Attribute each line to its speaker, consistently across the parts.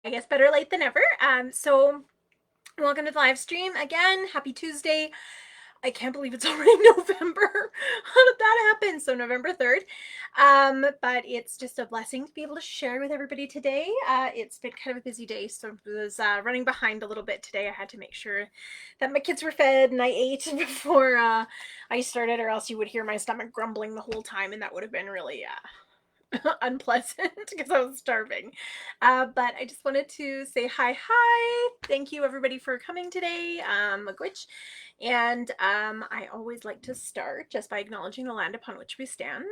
Speaker 1: I guess better late than never. So welcome to the live stream again. Happy Tuesday. I can't believe it's already November. How did that happen? So November 3rd. But it's just a blessing to be able to share with everybody today. It's been kind of a busy day, so I was running behind a little bit today. I had to make sure that my kids were fed and I ate before I started, or else you would hear my stomach grumbling the whole time, and that would have been really unpleasant because I was starving. But I just wanted to say hi. Thank you everybody for coming today. Magwitch. And I always like to start just by acknowledging the land upon which we stand,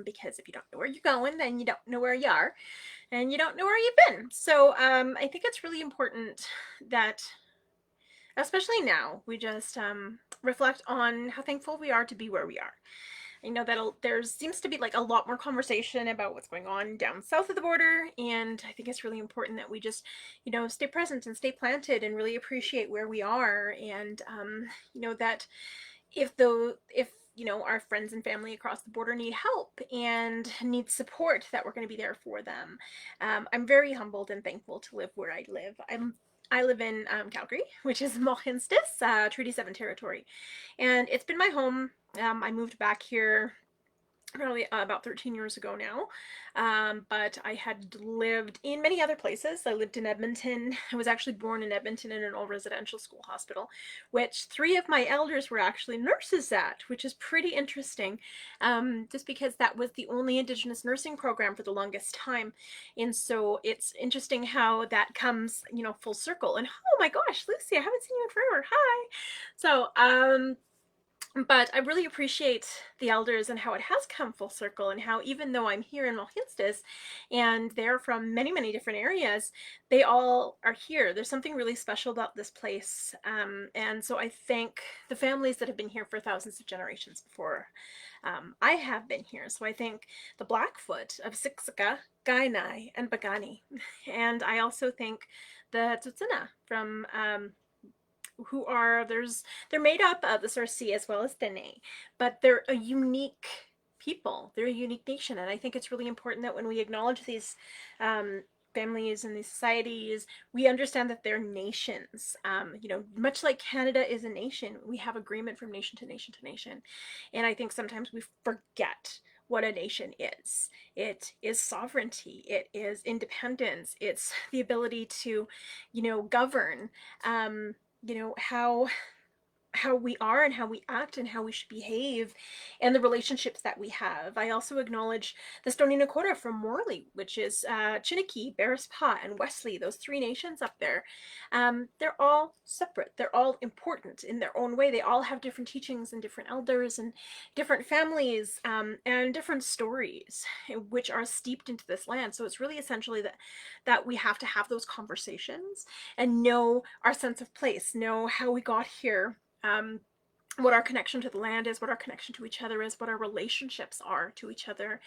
Speaker 1: because if you don't know where you're going, then you don't know where you are, and you don't know where you've been. So I think it's really important that, especially now, we just reflect on how thankful we are to be where we are. I know that there seems to be like a lot more conversation about what's going on down south of the border, and I think it's really important that we just, stay present and stay planted and really appreciate where we are, and that if our friends and family across the border need help and need support, that we're going to be there for them. I'm very humbled and thankful to live where I live. I live in Calgary, which is Mohenstis, Treaty 7 territory, and it's been my home. I moved back here probably about 13 years ago now. But I had lived in many other places. I lived in Edmonton. I was actually born in Edmonton in an all residential school hospital, which 3 of my elders were actually nurses at, which is pretty interesting, just because that was the only Indigenous nursing program for the longest time. And so it's interesting how that comes, full circle. And oh my gosh, Lucy, I haven't seen you in forever. Hi. So, but I really appreciate the elders and how it has come full circle, and how even though I'm here in Malhinstas and they're from many, many different areas, they all are here. There's something really special about this place. And so I thank the families that have been here for thousands of generations before I have been here. So I thank the Blackfoot of Siksika, Kainai, and Bagani. And I also thank the Tsutsuna from they're made up of the Sarsi as well as Dene, but they're a unique people. They're a unique nation, and I think it's really important that when we acknowledge these families and these societies, we understand that they're nations. Much like Canada is a nation, we have agreement from nation to nation to nation, and I think sometimes we forget what a nation is. It is sovereignty. It is independence. It's the ability to, govern. How we are and how we act and how we should behave, and the relationships that we have. I also acknowledge the Stoney Nakoda from Morley, which is Chiniki, Bearspaw, and Wesley, those 3 nations up there. They're all separate. They're all important in their own way. They all have different teachings and different elders and different families, and different stories which are steeped into this land. So it's really essentially that we have to have those conversations and know our sense of place, know how we got here, what our connection to the land is, what our connection to each other is, what our relationships are to each other.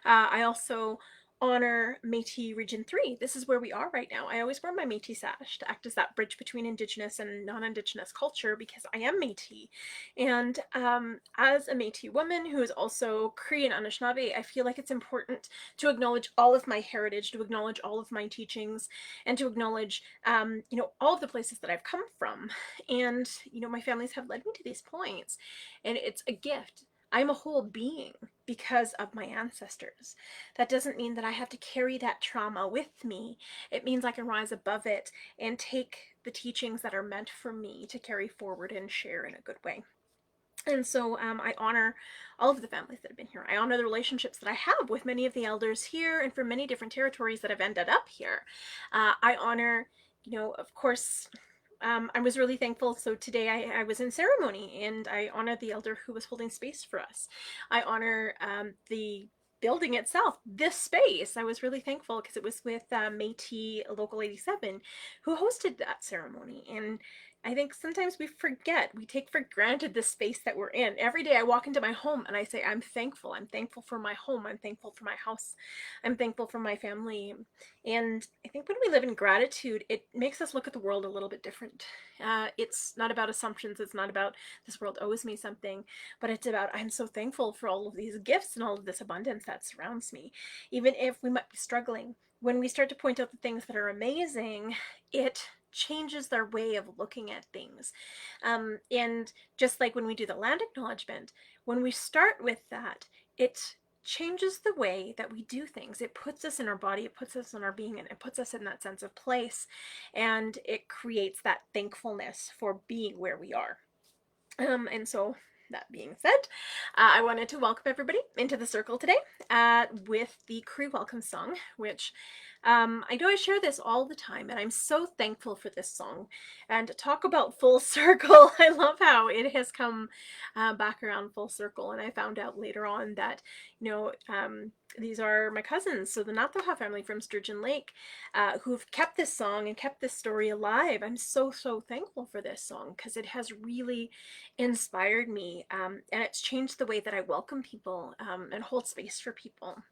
Speaker 1: I also honor Métis Region 3. This is where we are right now. I always wear my Métis sash to act as that bridge between Indigenous and non-Indigenous culture, because I am Métis. And as a Métis woman who is also Cree and Anishinaabe, I feel like it's important to acknowledge all of my heritage, to acknowledge all of my teachings, and to acknowledge, all of the places that I've come from. And, my families have led me to these points, and it's a gift. I'm a whole being because of my ancestors. That doesn't mean that I have to carry that trauma with me. It means I can rise above it and take the teachings that are meant for me to carry forward and share in a good way. And so I honor all of the families that have been here. I honor the relationships that I have with many of the elders here and from many different territories that have ended up here. I honor, of course, I was really thankful. So today I was in ceremony, and I honored the elder who was holding space for us. I honor the building itself, this space. I was really thankful because it was with Métis Local 87 who hosted that ceremony. And I think sometimes we take for granted the space that we're in. Every day I walk into my home and I say, I'm thankful. I'm thankful for my home. I'm thankful for my house. I'm thankful for my family. And I think when we live in gratitude, it makes us look at the world a little bit different. It's not about assumptions. It's not about this world owes me something, but it's about I'm so thankful for all of these gifts and all of this abundance that surrounds me. Even if we might be struggling, when we start to point out the things that are amazing, it changes their way of looking at things. And just like when we do the land acknowledgement, when we start with that, it changes the way that we do things. It puts us in our body, it puts us in our being, and it puts us in that sense of place, and it creates that thankfulness for being where we are. And so that being said, I wanted to welcome everybody into the circle today with the Cree welcome song, which I know I share this all the time, and I'm so thankful for this song. And talk about full circle. I love how it has come back around full circle. And I found out later on that, these are my cousins, so the Nataha family from Sturgeon Lake, who've kept this song and kept this story alive. I'm so, so thankful for this song because it has really inspired me, and it's changed the way that I welcome people and hold space for people.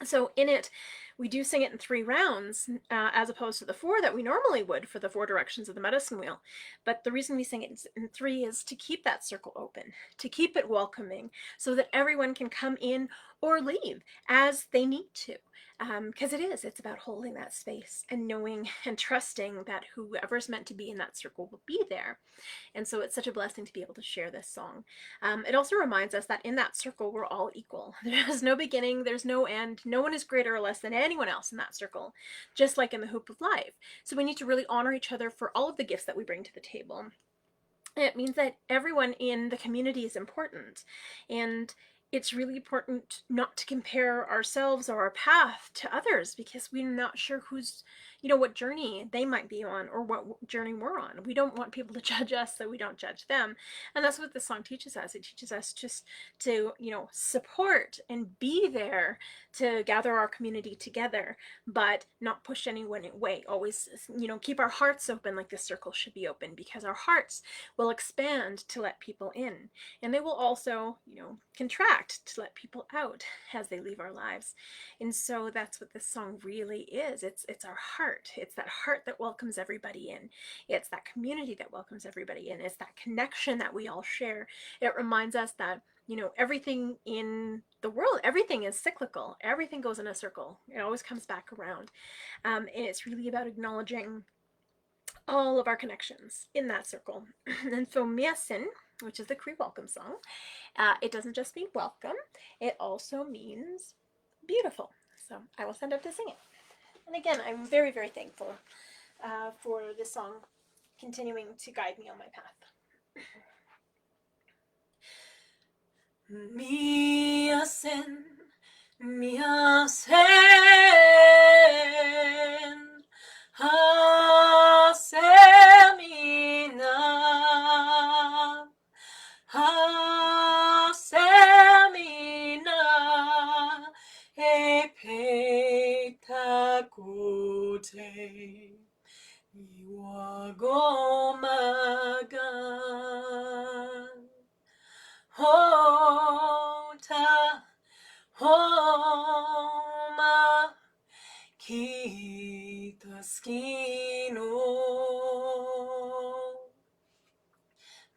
Speaker 1: So in it, we do sing it in 3 rounds, as opposed to the 4 that we normally would for the 4 directions of the medicine wheel. But the reason we sing it in 3 is to keep that circle open, to keep it welcoming, so that everyone can come in or leave as they need to. Because it's about holding that space and knowing and trusting that whoever's meant to be in that circle will be there. And so it's such a blessing to be able to share this song. It also reminds us that in that circle, we're all equal. There's no beginning, there's no end. No one is greater or less than anyone else in that circle, just like in the hoop of life. So we need to really honor each other for all of the gifts that we bring to the table. It means that everyone in the community is important. And it's really important not to compare ourselves or our path to others, because we're not sure what journey they might be on or what journey we're on. We don't want people to judge us, so we don't judge them. And that's what this song teaches us. It teaches us just to, support and be there to gather our community together, but not push anyone away. Always, keep our hearts open, like this circle should be open, because our hearts will expand to let people in. And they will also, contract to let people out as they leave our lives. And so that's what this song really is. It's our heart. It's that heart that welcomes everybody in. It's that community that welcomes everybody in. It's that connection that we all share. It reminds us that, everything in the world, everything is cyclical. Everything goes in a circle. It always comes back around. And it's really about acknowledging all of our connections in that circle. And so Miasin, which is the Cree welcome song, it doesn't just mean welcome, it also means beautiful. So I will send up to sing it. And again, I'm very, very thankful for this song continuing to guide me on my path. Miasin, Miasin, Hasemina, Hasemina, Epetakote, Iwagomagan, Hota, Homa, Kitaskino,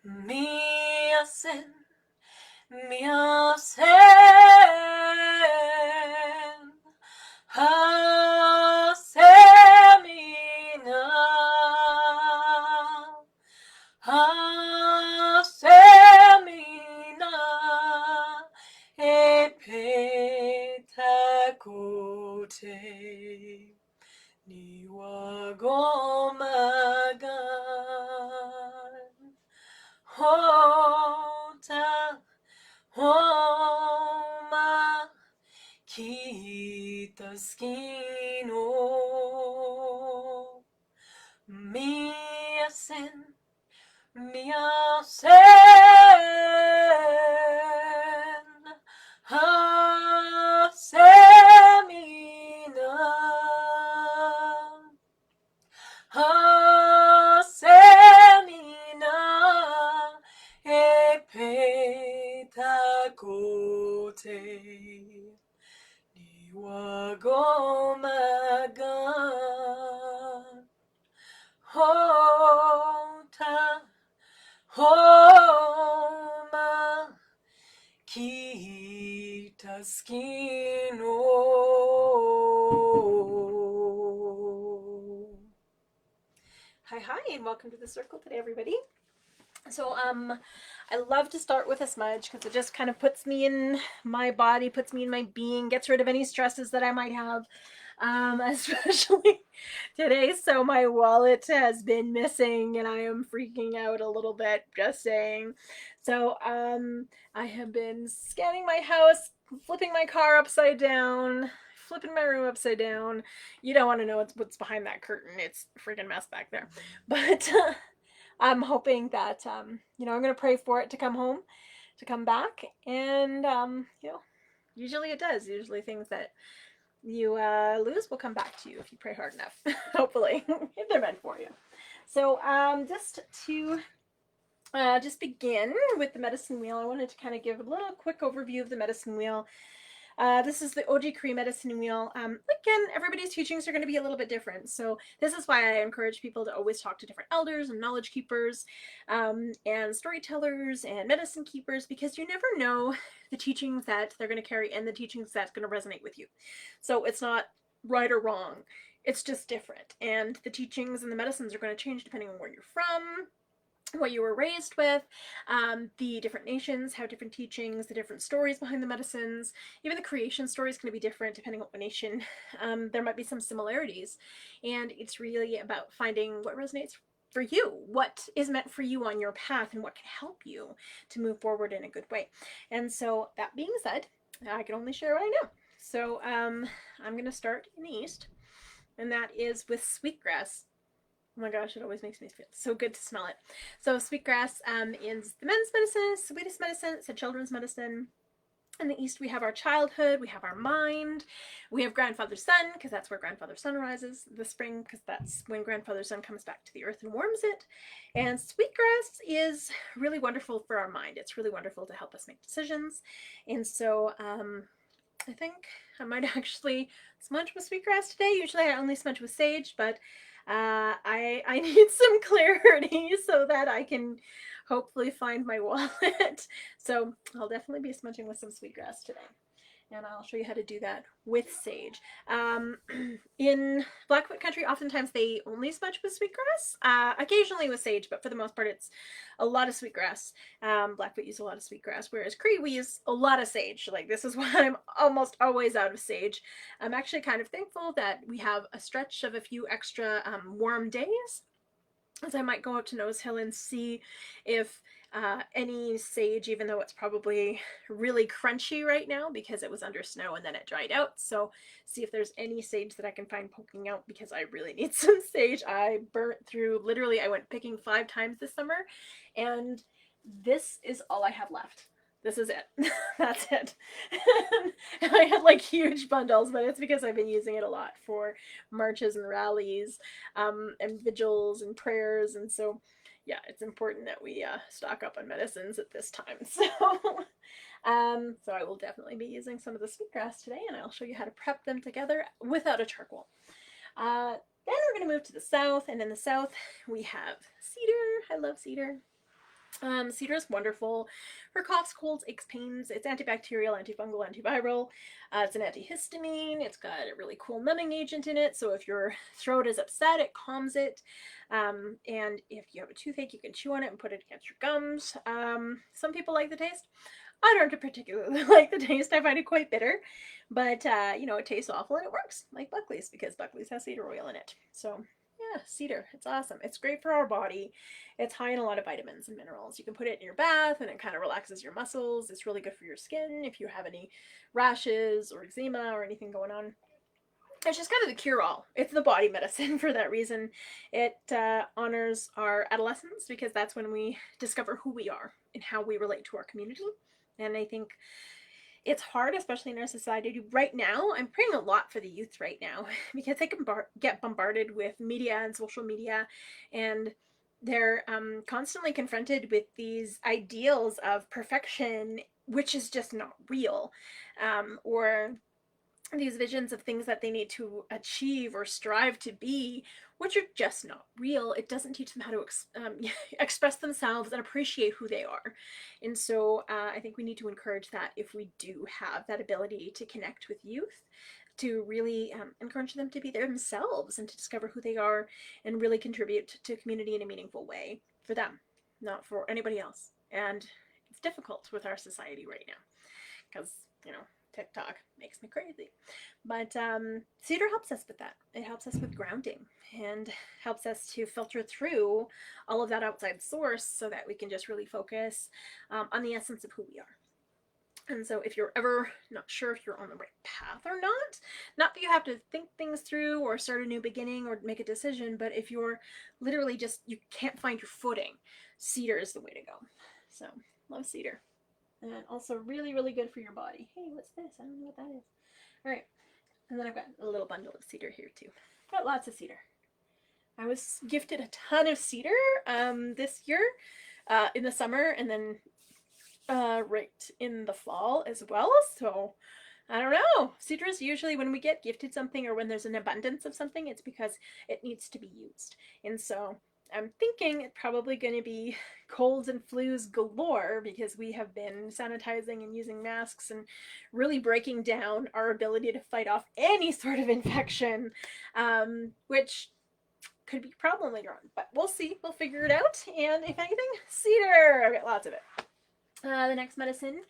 Speaker 1: Miasin, Miasin, Hasemina, Hasemina, Epetakote, Niwagomagan, Hota, Homa, Kitaskino, Miasin, Miasin, Hasemina, Hasemina, Epetakote, Niwagomagan, Hota, Homa, Kitaskino. Hi, and welcome to the circle today, everybody. So, I love to start with a smudge because it just kind of puts me in my body, puts me in my being, gets rid of any stresses that I might have, especially today. So, my wallet has been missing and I am freaking out a little bit, just saying. So, I have been scanning my house, flipping my car upside down, flipping my room upside down. You don't want to know what's behind that curtain. It's a freaking mess back there. But I'm hoping that I'm gonna pray for it to come home, to come back, and usually it does. Usually things that you lose will come back to you if you pray hard enough. Hopefully, if they're meant for you. So just to just begin with the medicine wheel, I wanted to kind of give a little quick overview of the medicine wheel. This is the OG Cree medicine wheel. Again, everybody's teachings are going to be a little bit different. So this is why I encourage people to always talk to different elders and knowledge keepers and storytellers and medicine keepers, because you never know the teachings that they're going to carry and the teachings that's going to resonate with you. So it's not right or wrong. It's just different. And the teachings and the medicines are going to change depending on where you're from, what you were raised with, the different nations have different teachings, the different stories behind the medicines. Even the creation story is going to be different depending on what nation. There might be some similarities, and it's really about finding what resonates for you, what is meant for you on your path, and what can help you to move forward in a good way. And so, that being said, I can only share what I know. So I'm going to start in the east, and that is with sweetgrass. Oh my gosh, it always makes me feel so good to smell it. So sweetgrass is the men's medicine, sweetest medicine, it's a children's medicine. In the east, we have our childhood, we have our mind, we have grandfather sun, because that's where grandfather sun rises, the spring, because that's when grandfather sun comes back to the earth and warms it. And sweetgrass is really wonderful for our mind. It's really wonderful to help us make decisions. And so I think I might actually smudge with sweetgrass today. Usually I only smudge with sage, but I need some clarity so that I can hopefully find my wallet. So I'll definitely be smudging with some sweetgrass today. And I'll show you how to do that with sage. In Blackfoot country, oftentimes they only smudge with sweetgrass, occasionally with sage, but for the most part it's a lot of sweetgrass. Blackfoot use a lot of sweetgrass, whereas Cree, we use a lot of sage. Like, this is why I'm almost always out of sage. I'm actually kind of thankful that we have a stretch of a few extra warm days, as I might go up to Nose Hill and see if any sage, even though it's probably really crunchy right now because it was under snow and then it dried out. So see if there's any sage that I can find poking out, because I really need some sage. I burnt through, literally, I went picking 5 times this summer, and this is all I have left. This is it. That's it. And I had like huge bundles, but it's because I've been using it a lot for marches and rallies, and vigils and prayers. And so, yeah, it's important that we stock up on medicines at this time. So I will definitely be using some of the sweetgrass today, and I'll show you how to prep them together without a charcoal. Then we're going to move to the south, and in the south we have cedar. I love cedar. Cedar is wonderful for coughs, colds, aches, pains. It's antibacterial, antifungal, antiviral. It's an antihistamine. It's got a really cool numbing agent in it, so if your throat is upset, it calms it. And if you have a toothache, you can chew on it and put it against your gums. Some people like the taste. I don't particularly like the taste. I find it quite bitter, but it tastes awful and it works, like Buckley's, because Buckley's has cedar oil in it. So yeah, cedar, it's awesome. It's great for our body. It's high in a lot of vitamins and minerals. You can put it in your bath and it kind of relaxes your muscles. It's really good for your skin if you have any rashes or eczema or anything going on. It's just kind of the cure-all. It's the body medicine for that reason. It honors our adolescence, because that's when we discover who we are and how we relate to our community. And I think it's hard, especially in our society right now. I'm praying a lot for the youth right now, because they can get bombarded with media and social media, and they're constantly confronted with these ideals of perfection, which is just not real, or these visions of things that they need to achieve or strive to be, which are just not real. It doesn't teach them how to express themselves and appreciate who they are. And so I think we need to encourage that if we do have that ability to connect with youth. to really encourage them to be themselves and to discover who they are and really contribute to community in a meaningful way for them, not for anybody else. And it's difficult with our society right now because, you know, TikTok makes me crazy. But cedar helps us with that. It helps us with grounding and helps us to filter through all of that outside source so that we can just really focus on the essence of who we are. And so if you're ever not sure if you're on the right path or not that you have to think things through or start a new beginning or make a decision, but if you're literally just, you can't find your footing, cedar is the way to go. So love cedar. And also really, really good for your body. Hey, what's this? I don't know what that is. All right. And then I've got a little bundle of cedar here too. Got lots of cedar. I was gifted a ton of cedar this year in the summer, and then right in the fall as well. So I don't know. Cedar is usually, when we get gifted something or when there's an abundance of something, it's because it needs to be used. And so I'm thinking it's probably going to be colds and flus galore because we have been sanitizing and using masks and really breaking down our ability to fight off any sort of infection, which could be a problem later on. But we'll see. We'll figure it out. And if anything, cedar. I've got lots of it. The next medicine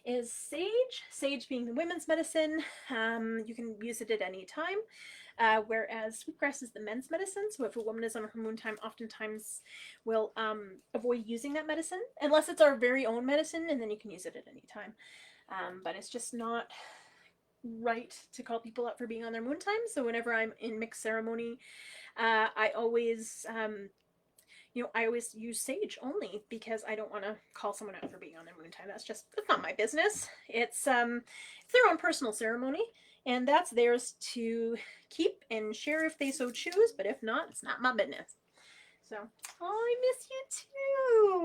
Speaker 1: is sage. Sage being the women's medicine. You can use it at any time. Whereas sweetgrass is the men's medicine. So if a woman is on her moon time, oftentimes we'll avoid using that medicine unless it's our very own medicine, and then you can use it at any time. But it's just not right to call people up for being on their moon time. So whenever I'm in mixed ceremony, I always I always use sage only because I don't want to call someone out for being on their moon time. That's not my business. It's their own personal ceremony, and that's theirs to keep and share if they so choose. But if not, it's not my business. So, oh, I miss you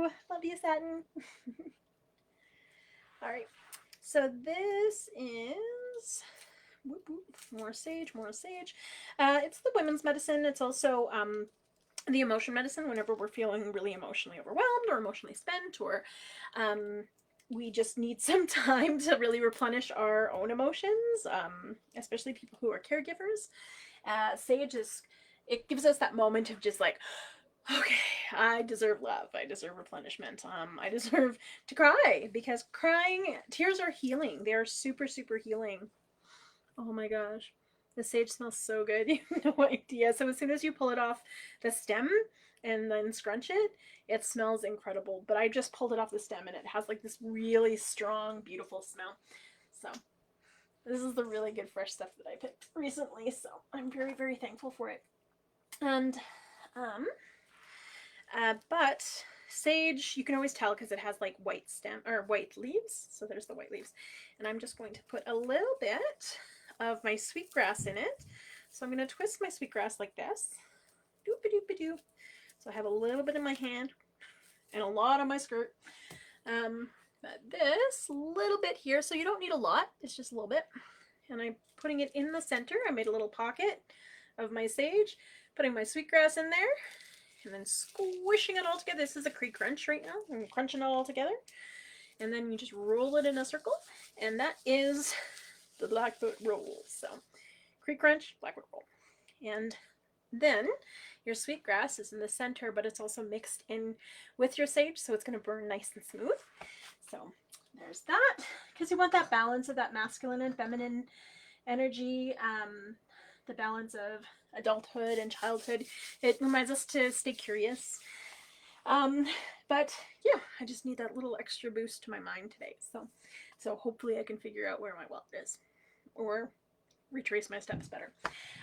Speaker 1: too. Love you, Satin. All right. So this is more sage, more sage. It's the women's medicine. It's also the emotion medicine whenever we're feeling really emotionally overwhelmed or emotionally spent, or we just need some time to really replenish our own emotions, especially people who are caregivers. Sage it gives us that moment of just like, okay, I deserve love, I deserve replenishment, I deserve to cry, because tears are healing. They are super, super healing. Oh my gosh. The sage smells so good. You have no idea. So as soon as you pull it off the stem and then scrunch it, it smells incredible. But I just pulled it off the stem and it has like this really strong, beautiful smell. So this is the really good fresh stuff that I picked recently. So I'm very, very thankful for it. And, but sage, you can always tell because it has like white stem or white leaves. So there's the white leaves. And I'm just going to put a little bit of my sweetgrass in it. So I'm going to twist my sweetgrass like this. Doop-a-doop-a-doo. So I have a little bit in my hand and a lot on my skirt. But this little bit here, so you don't need a lot, it's just a little bit. And I'm putting it in the center. I made a little pocket of my sage, putting my sweetgrass in there, and then squishing it all together. This is a Cree crunch right now. I'm crunching it all together. And then you just roll it in a circle, and that is the Blackfoot roll. So Cree crunch, Blackfoot roll. And then your sweetgrass is in the center, but it's also mixed in with your sage, so it's going to burn nice and smooth. So there's that, because you want that balance of that masculine and feminine energy, the balance of adulthood and childhood. It reminds us to stay curious. But yeah, I just need that little extra boost to my mind today. So hopefully I can figure out where my wealth is, or retrace my steps better.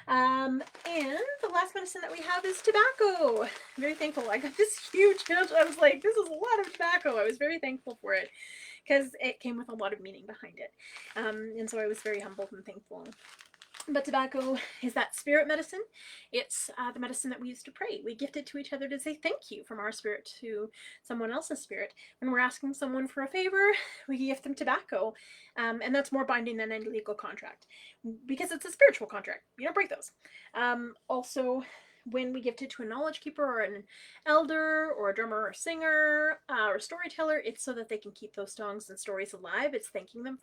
Speaker 1: And the last medicine that we have is tobacco. I'm very thankful. I got this huge pouch. I was like, this is a lot of tobacco. I was very thankful for it because it came with a lot of meaning behind it. And so I was very humbled and thankful. But tobacco is that spirit medicine. It's the medicine that we use to pray. We gift it to each other to say thank you from our spirit to someone else's spirit. When we're asking someone for a favor, we gift them tobacco. And that's more binding than any legal contract because it's a spiritual contract. You don't break those. Also, when we gift it to a knowledge keeper or an elder or a drummer or singer or storyteller, it's so that they can keep those songs and stories alive. It's thanking them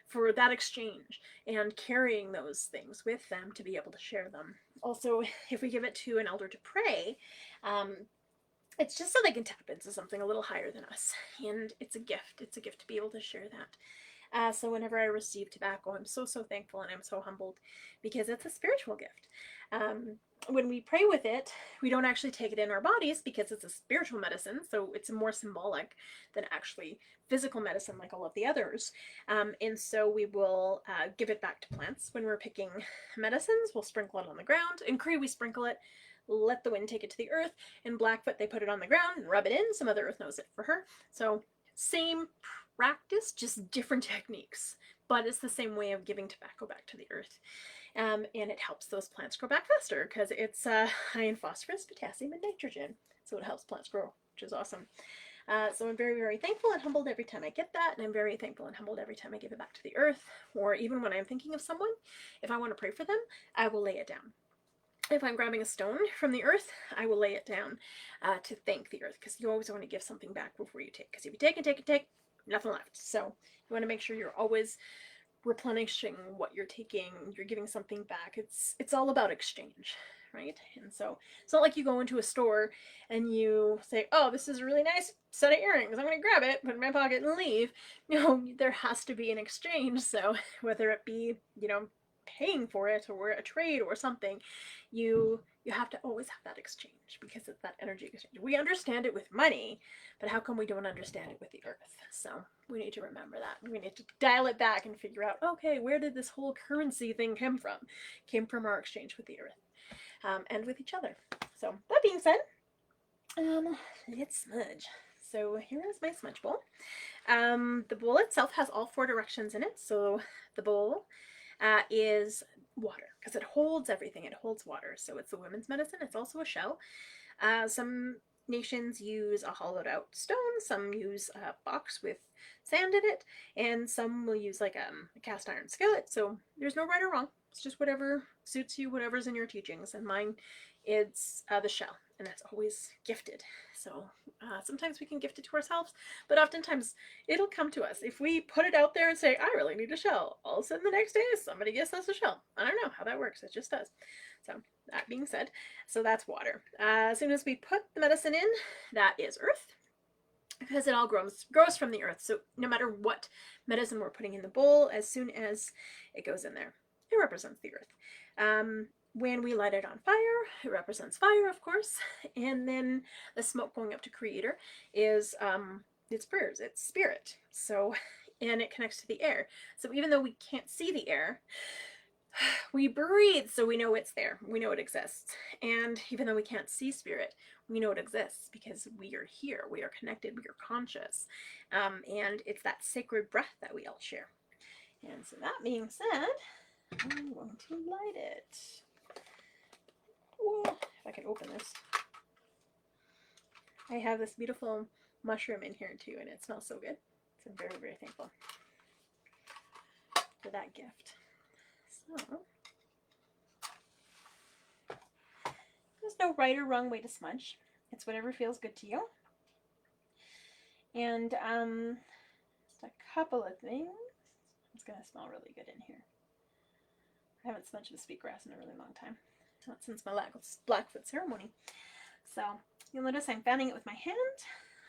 Speaker 1: for that exchange and carrying those things with them to be able to share them. Also, if we give it to an elder to pray, it's just so they can tap into something a little higher than us. And it's a gift. It's a gift to be able to share that. So whenever I receive tobacco, I'm so thankful and I'm so humbled because it's a spiritual gift. When we pray with it, we don't actually take it in our bodies because it's a spiritual medicine, so it's more symbolic than actually physical medicine like all of the others. And so we will give it back to plants. When we're picking medicines, we'll sprinkle it on the ground. In Cree, we sprinkle it, let the wind take it to the earth. In Blackfoot, they put it on the ground and rub it in. Some other earth knows it for her. So same practice, just different techniques, but it's the same way of giving tobacco back to the earth. And it helps those plants grow back faster because it's high in phosphorus, potassium, and nitrogen. So it helps plants grow, which is awesome. So I'm very thankful and humbled every time I get that, and I'm very thankful and humbled every time I give it back to the earth, or even when I'm thinking of someone, if I want to pray for them, I will lay it down. If I'm grabbing a stone from the earth, I will lay it down to thank the earth, because you always want to give something back before you take, because if you take and take, nothing left. So you want to make sure you're always replenishing what you're taking, you're giving something back. It's all about exchange, right? And so it's not like you go into a store and you say, oh, this is a really nice set of earrings, I'm going to grab it, put it in my pocket and leave. There has to be an exchange. So whether it be, paying for it or a trade or something, you have to always have that exchange, because it's that energy exchange. We understand it with money, but how come we don't understand it with the earth? So we need to remember that. We need to dial it back and figure out, okay, where did this whole currency thing come from? It came from our exchange with the earth and with each other. So that being said, let's smudge. So here is my smudge bowl. The bowl itself has all 4 directions in it. So the bowl is water, because it holds everything. It holds water. So it's a women's medicine. It's also a shell. Some nations use a hollowed out stone, some use a box with sand in it, and some will use like a cast iron skillet. So there's no right or wrong. It's just whatever suits you, whatever's in your teachings. And mine, it's the shell, and that's always gifted. So sometimes we can gift it to ourselves, but oftentimes it'll come to us. If we put it out there and say, I really need a shell, all of a sudden the next day somebody gives us a shell. I don't know how that works. It just does. So that being said, so that's water. As soon as we put the medicine in, that is earth, because it all grows from the earth. So no matter what medicine we're putting in the bowl, as soon as it goes in there, it represents the earth. When we light it on fire, it represents fire, of course. And then the smoke going up to Creator is it's prayers, it's spirit. So, and it connects to the air. So even though we can't see the air, we breathe, so we know it's there. We know it exists. And even though we can't see spirit, we know it exists because we are here. We are connected. We are conscious. And it's that sacred breath that we all share. And so that being said, I'm going to light it. Whoa, if I can open this. I have this beautiful mushroom in here too, and it smells so good. So I'm very thankful for that gift. So there's no right or wrong way to smudge. It's whatever feels good to you. And just a couple of things. It's going to smell really good in here. I haven't smudged with Sweetgrass in a really long time. Not since my Blackfoot ceremony. So you'll notice I'm fanning it with my hand.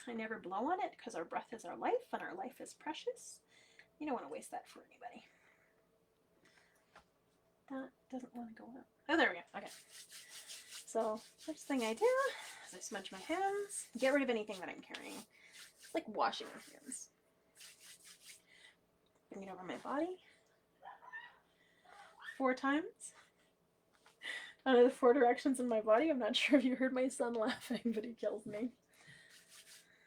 Speaker 1: I never blow on it because our breath is our life and our life is precious. You don't want to waste that for anybody. That doesn't want to go up. Oh, there we go. Okay. So first thing I do is I smudge my hands. Get rid of anything that I'm carrying. It's like washing your hands. Bring it over my body 4 times. Out of the 4 directions in my body. I'm not sure if you heard my son laughing, but he kills me.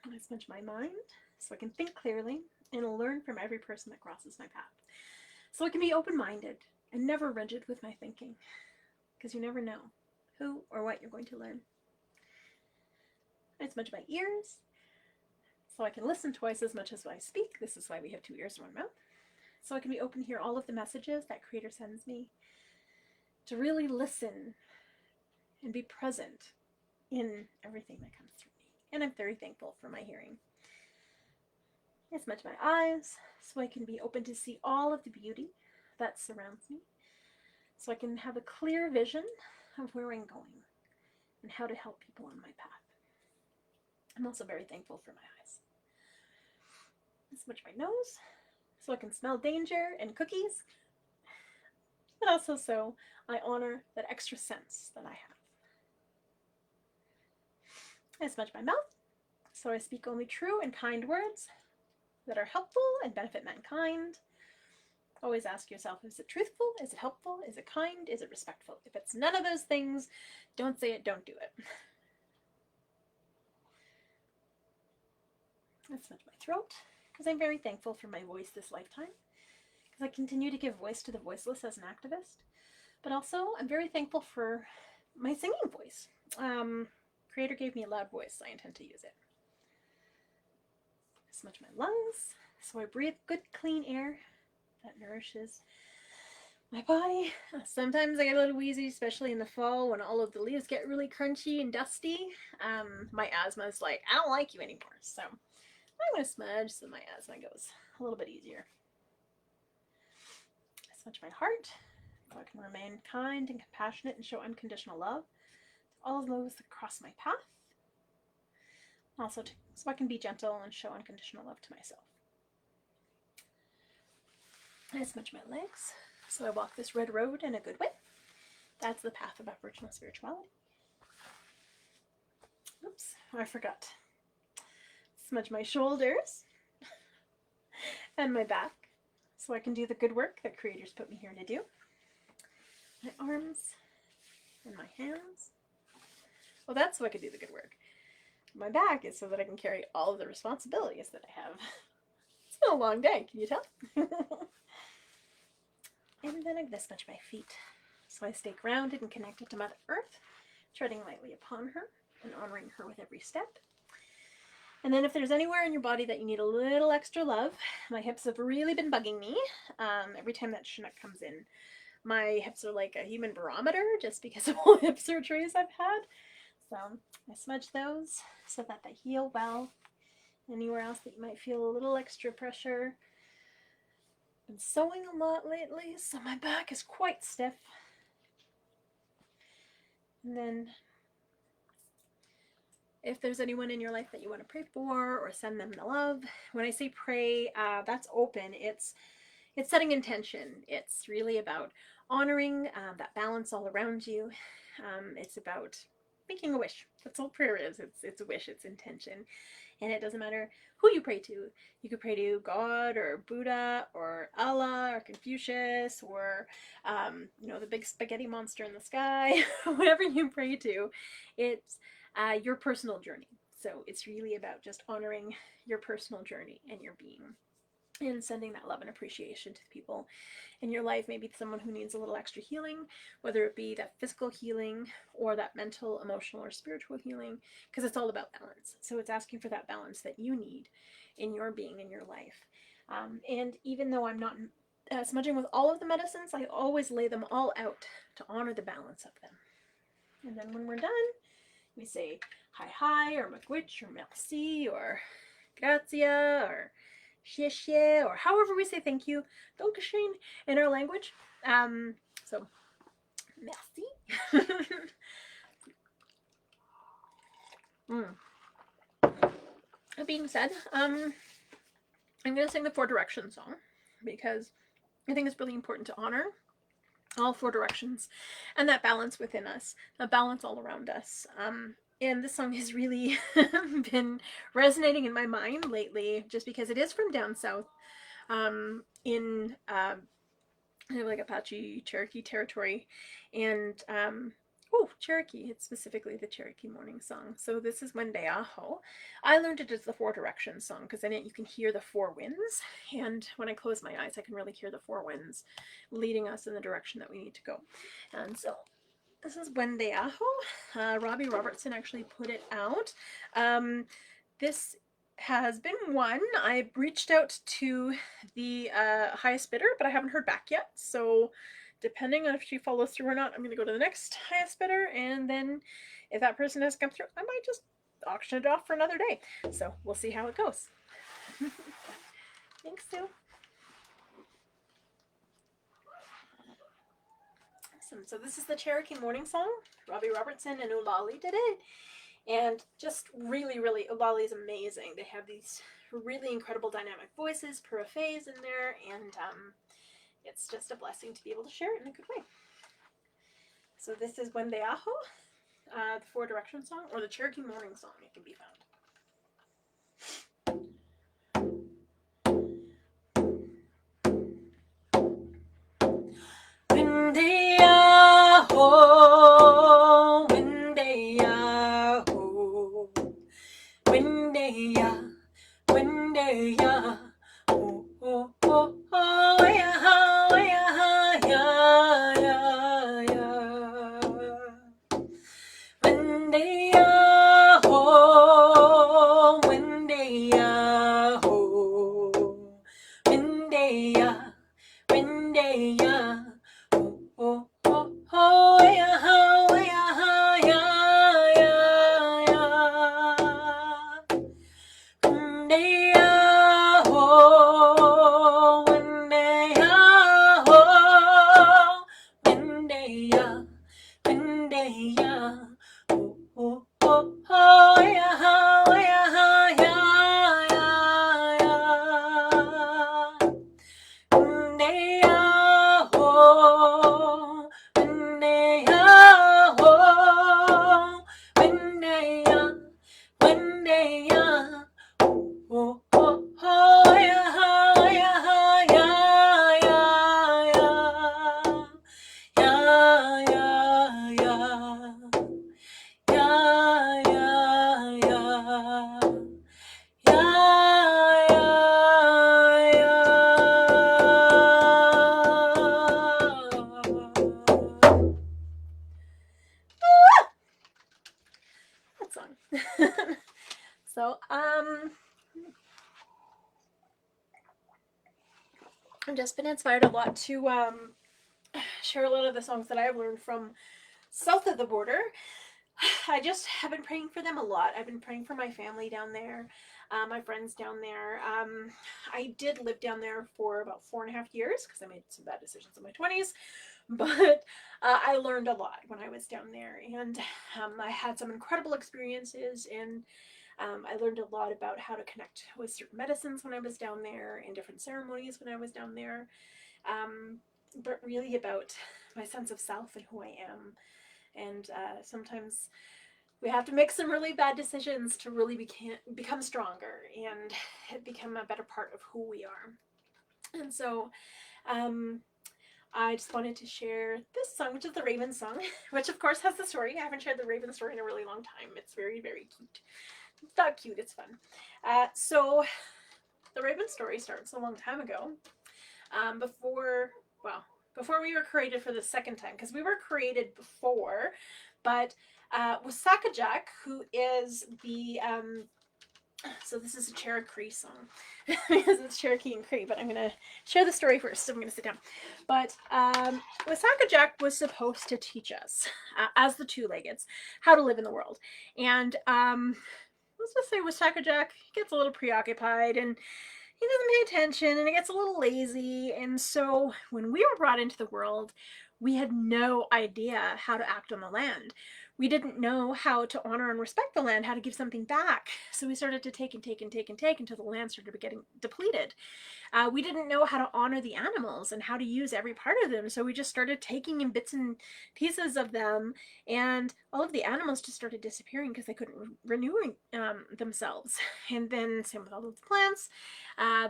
Speaker 1: I smudge my mind so I can think clearly and learn from every person that crosses my path. So I can be open-minded and never rigid with my thinking, because you never know who or what you're going to learn. I smudge my ears so I can listen twice as much as I speak. This is why we have 2 ears and 1 mouth. So I can be open to hear all of the messages that Creator sends me, to really listen and be present in everything that comes through me. And I'm very thankful for my hearing. I smudge my eyes so I can be open to see all of the beauty that surrounds me, so I can have a clear vision of where I'm going and how to help people on my path. I'm also very thankful for my eyes. I smudge my nose so I can smell danger and cookies, but also so I honor that extra sense that I have. I smudge my mouth so I speak only true and kind words that are helpful and benefit mankind. Always ask yourself, is it truthful? Is it helpful? Is it kind? Is it respectful? If it's none of those things, don't say it, don't do it. I smudge my throat because I'm very thankful for my voice this lifetime, because I continue to give voice to the voiceless as an activist. But also, I'm very thankful for my singing voice. Creator gave me a loud voice, so I intend to use it. I smudge my lungs so I breathe good, clean air that nourishes my body. Sometimes I get a little wheezy, especially in the fall when all of the leaves get really crunchy and dusty. My asthma is like, I don't like you anymore. So I'm going to smudge so my asthma goes a little bit easier. I smudge my heart so I can remain kind and compassionate and show unconditional love to all of those that cross my path. Also, so I can be gentle and show unconditional love to myself. I smudge my legs so I walk this red road in a good way. That's the path of Aboriginal spirituality. Oops, I forgot. Smudge my shoulders and my back so I can do the good work that creators put me here to do. My arms and my hands. Well, that's so I can do the good work. My back is so that I can carry all of the responsibilities that I have. It's been a long day, can you tell? And then I'm going to smudge my feet so I stay grounded and connected to Mother Earth, treading lightly upon her and honoring her with every step. And then if there's anywhere in your body that you need a little extra love, my hips have really been bugging me. Every time that Chinook comes in, my hips are like a human barometer just because of all hip surgeries I've had. So I smudge those so that they heal well. Anywhere else that you might feel a little extra pressure. Been sewing a lot lately, so my back is quite stiff. And then if there's anyone in your life that you want to pray for or send them the love, when I say pray, that's open. It's setting intention. It's really about honoring that balance all around you. It's about making a wish. That's all prayer is. It's a wish. It's intention. And it doesn't matter who you pray to. You could pray to God or Buddha or Allah or Confucius or, the big spaghetti monster in the sky. Whatever you pray to, it's your personal journey. So it's really about just honoring your personal journey and your being, and sending that love and appreciation to the people in your life. Maybe someone who needs a little extra healing, whether it be that physical healing or that mental, emotional, or spiritual healing, because it's all about balance. So it's asking for that balance that you need in your being, in your life. And even though I'm not smudging with all of the medicines, I always lay them all out to honor the balance of them. And then when we're done, we say hi or magwitch or merci or grazia or xie or however we say thank you, dankeschön in our language. So merci. That being said, I'm going to sing the Four Directions song because I think it's really important to honor all four directions and that balance within us, that balance all around us. And this song has really been resonating in my mind lately, just because it is from down south, in like Apache Cherokee territory, and Cherokee. It's specifically the Cherokee morning song. So this is Wendeaho. I learned it as the Four Directions song because in it you can hear the four winds, and when I close my eyes I can really hear the four winds leading us in the direction that we need to go. And so this is Wendeaho. Robbie Robertson actually put it out. This has been one. I reached out to the highest bidder, but I haven't heard back yet. So depending on if she follows through or not, I'm going to go to the next highest bidder, and then if that person has come through, I might just auction it off for another day. So we'll see how it goes. Thanks, Sue. Awesome. So this is the Cherokee Morning Song. Robbie Robertson and Ulali did it. And just really, really, Ulali is amazing. They have these really incredible dynamic voices, paraphrase in there, and it's just a blessing to be able to share it in a good way. So this is Wende Aho, the Four Direction song, or the Cherokee Morning Song. It can be found. Wende Aho, Wende Aho, Wende ya, Wende ya, oh oh oh oh ya ya ya ya ya. Wende Aho, Wende Aho, Wende ya, Wende ya, oh oh oh oh ya ya ya ya ya. Wende Aho, Wende Aho, Wende ya, Wende ya, oh oh oh oh ya ya ya ya. Wende Aho, Wende Aho, Wende ya, Wende ya, oh oh oh ya ya ya ya ya ya ya. Ya, ya, ya. Ya, ya, ya. That song. So, I've just been inspired a lot to share a lot of the songs that I've learned from south of the border. I just have been praying for them a lot. I've been praying for my family down there, my friends down there. I did live down there for about 4.5 years because I made some bad decisions in my 20s, but I learned a lot when I was down there, and I had some incredible experiences, and I learned a lot about how to connect with certain medicines when I was down there, and different ceremonies when I was down there, but really about my sense of self and who I am. And sometimes we have to make some really bad decisions to really become stronger and become a better part of who we are. And so I just wanted to share this song, which is the Raven song, which of course has the story. I haven't shared the Raven story in a really long time. It's very, very cute. It's not cute, it's fun. So the Raven story starts a long time ago, before we were created for the second time, because we were created before, but Wasakajak, who is the so this is a Cherokee song because it's Cherokee and Cree, but I'm going to share the story first, so I'm going to sit down. But Wasakajak was supposed to teach us, as the two-leggeds, how to live in the world. And let's just say Wasakajak gets a little preoccupied, and he doesn't pay attention, and it gets a little lazy. And so when we were brought into the world, we had no idea how to act on the land. We didn't know how to honor and respect the land, how to give something back. So we started to take and take and take and take until the land started getting depleted. We didn't know how to honor the animals and how to use every part of them. So we just started taking in bits and pieces of them, and all of the animals just started disappearing because they couldn't renew themselves. And then same with all of the plants.